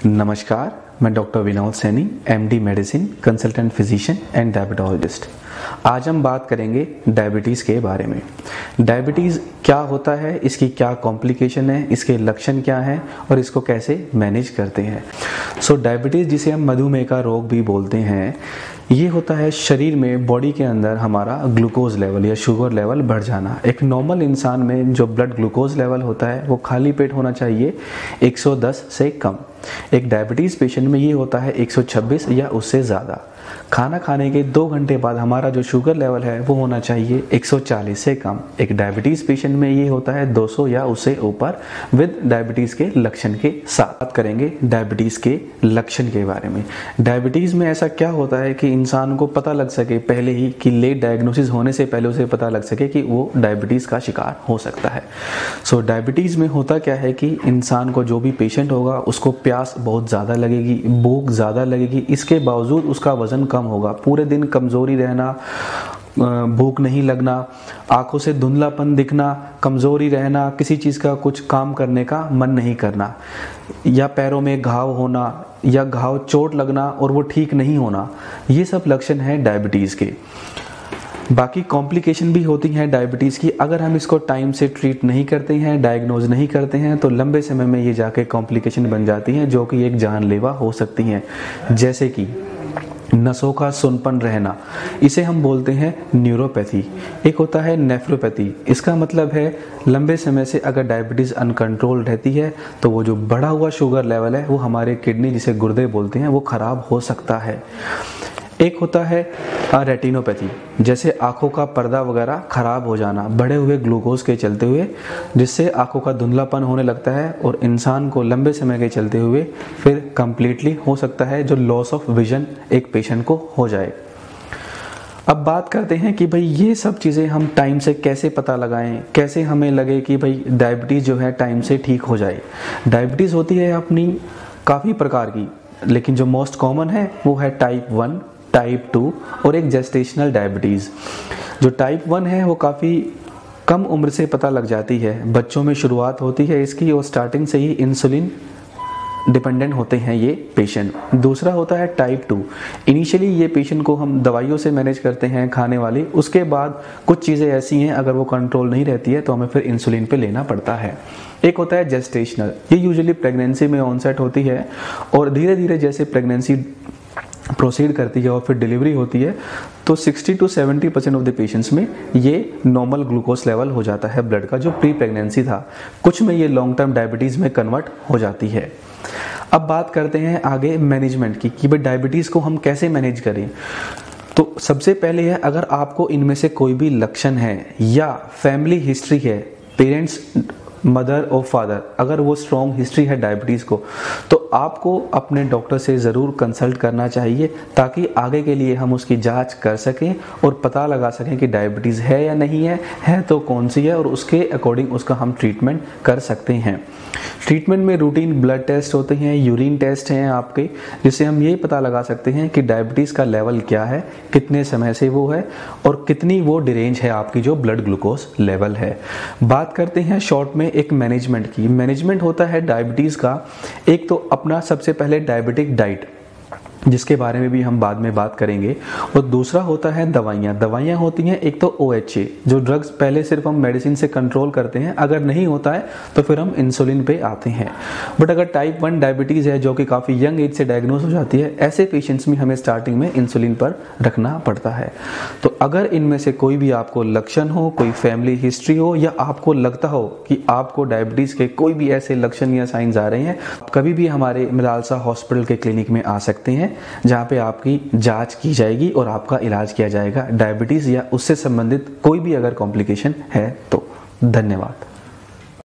नमस्कार, मैं doctor Vinod Saini, MD medicine, consultant physician and diabetologist. आज हम बात करेंगे डायबिटीज़ के बारे में। डायबिटीज़ क्या होता है, इसकी क्या कॉम्प्लिकेशन है, इसके लक्षण क्या हैं और इसको कैसे मैनेज करते हैं। डायबिटीज़, जिसे हम मधुमेह का रोग भी बोलते हैं, ये होता है शरीर में, बॉडी के अंदर हमारा ग्लूकोज लेवल या शुगर लेवल बढ़ जाना। एक नॉर्मल इंसान में जो ब्लड ग्लूकोज लेवल होता है वो खाली पेट होना चाहिए 110 से कम। एक डायबिटीज़ पेशेंट में ये होता है 126 या उससे ज़्यादा। खाना खाने के 2 घंटे बाद हमारा जो शुगर लेवल है वो होना चाहिए 140 से कम। एक डायबिटीज़ पेशेंट में ये होता है 200 या उससे ऊपर विद डायबिटीज़ के लक्षण के साथ। बात करेंगे डायबिटीज़ के लक्षण के बारे में। डायबिटीज़ में ऐसा क्या होता है कि इंसान को पता लग सके पहले ही, कि लेट डायग्नोसिस होने से पहले उसे पता लग सके कि वो डायबिटीज़ का शिकार हो सकता है। डायबिटीज़ में होता क्या है कि इंसान को, जो भी पेशेंट होगा, उसको प्यास बहुत ज़्यादा लगेगी, भूख ज़्यादा लगेगी, इसके बावजूद उसका वज़न कम होगा। पूरे दिन कमज़ोरी रहना, भूख नहीं लगना, आंखों से धुंधलापन दिखना, कमज़ोरी रहना, किसी चीज़ का कुछ काम करने का मन नहीं करना, या पैरों में घाव होना या घाव चोट लगना और वो ठीक नहीं होना, ये सब लक्षण हैं डायबिटीज़ के। बाकी कॉम्प्लिकेशन भी होती हैं डायबिटीज़ की। अगर हम इसको टाइम से ट्रीट नहीं करते हैं, डायग्नोज नहीं करते हैं, तो लंबे समय में ये जाके कॉम्प्लिकेशन बन जाती हैं, जो कि एक जानलेवा हो सकती हैं। जैसे कि नसों का सुनपन रहना, इसे हम बोलते हैं न्यूरोपैथी। एक होता है नेफ्रोपैथी। इसका मतलब है लंबे समय से अगर डायबिटीज़ अनकंट्रोल रहती है तो वो जो बढ़ा हुआ शुगर लेवल है वो हमारे किडनी, जिसे गुर्दे बोलते हैं, वो ख़राब हो सकता है। एक होता है रेटिनोपैथी, जैसे आंखों का पर्दा वगैरह खराब हो जाना बढ़े हुए ग्लूकोज के चलते हुए, जिससे आंखों का धुंधलापन होने लगता है और इंसान को लंबे समय के चलते हुए फिर कंप्लीटली हो सकता है जो लॉस ऑफ विजन एक पेशेंट को हो जाए। अब बात करते हैं कि भाई ये सब चीज़ें हम टाइम से कैसे पता लगाएं, कैसे हमें लगे कि भाई डायबिटीज़ जो है टाइम से ठीक हो जाए। डायबिटीज़ होती है अपनी काफ़ी प्रकार की, लेकिन जो मोस्ट कॉमन है वो है टाइप 1, टाइप 2 और एक जेस्टेशनल डायबिटीज़। जो टाइप 1 है वो काफ़ी कम उम्र से पता लग जाती है, बच्चों में शुरुआत होती है इसकी और स्टार्टिंग से ही इंसुलिन डिपेंडेंट होते हैं ये पेशेंट। दूसरा होता है टाइप 2। इनिशियली ये पेशेंट को हम दवाइयों से मैनेज करते हैं, खाने वाली, उसके बाद कुछ चीज़ें ऐसी हैं अगर वो कंट्रोल नहीं रहती है तो हमें फिर इंसुलिन पे लेना पड़ता है। एक होता है जेस्टेशनल। ये यूजुअली प्रेगनेंसी में ऑनसेट होती है और धीरे धीरे जैसे प्रेगनेंसी प्रोसीड करती है और फिर डिलीवरी होती है तो 60 to 70% ऑफ द पेशेंट्स में ये नॉर्मल ग्लूकोज लेवल हो जाता है ब्लड का, जो प्री प्रेगनेंसी था। कुछ में ये लॉन्ग टर्म डायबिटीज़ में कन्वर्ट हो जाती है। अब बात करते हैं आगे मैनेजमेंट की, कि भाई डायबिटीज़ को हम कैसे मैनेज करें। तो सबसे पहले है, अगर आपको इनमें से कोई भी लक्षण है या फैमिली हिस्ट्री है, पेरेंट्स, मदर और फादर, अगर वो स्ट्रॉन्ग हिस्ट्री है डायबिटीज़ को, तो आपको अपने डॉक्टर से ज़रूर कंसल्ट करना चाहिए, ताकि आगे के लिए हम उसकी जांच कर सकें और पता लगा सकें कि डायबिटीज़ है या नहीं है तो कौन सी है, और उसके अकॉर्डिंग उसका हम ट्रीटमेंट कर सकते हैं। ट्रीटमेंट में रूटीन ब्लड टेस्ट होते हैं, यूरिन टेस्ट हैं आपके, जिससे हम ये पता लगा सकते हैं कि डायबिटीज़ का लेवल क्या है, कितने समय से वो है और कितनी वो डिरेंज है आपकी जो ब्लड ग्लूकोज लेवल है। बात करते हैं शॉर्ट में एक मैनेजमेंट की। मैनेजमेंट होता है डायबिटीज़ का, एक तो अपना सबसे पहले डायबिटिक डाइट, जिसके बारे में भी हम बाद में बात करेंगे, और दूसरा होता है दवाइयाँ। दवाइयाँ होती हैं एक तो OHA, जो ड्रग्स पहले सिर्फ हम मेडिसिन से कंट्रोल करते हैं, अगर नहीं होता है तो फिर हम इंसुलिन पे आते हैं। बट अगर टाइप 1 डायबिटीज़ है जो कि काफ़ी यंग एज से डायग्नोज हो जाती है, ऐसे पेशेंट्स में हमें स्टार्टिंग में इंसुलिन पर रखना पड़ता है। तो अगर इनमें से कोई भी आपको लक्षण हो, कोई फैमिली हिस्ट्री हो, या आपको लगता हो कि आपको डायबिटीज़ के कोई भी ऐसे लक्षण या साइंस आ रहे हैं, कभी भी हमारे मिलालसा हॉस्पिटल के क्लिनिक में आ सकते हैं, जहां पे आपकी जांच की जाएगी और आपका इलाज किया जाएगा डायबिटीज़ या उससे संबंधित कोई भी अगर कॉम्प्लिकेशन है तो। धन्यवाद।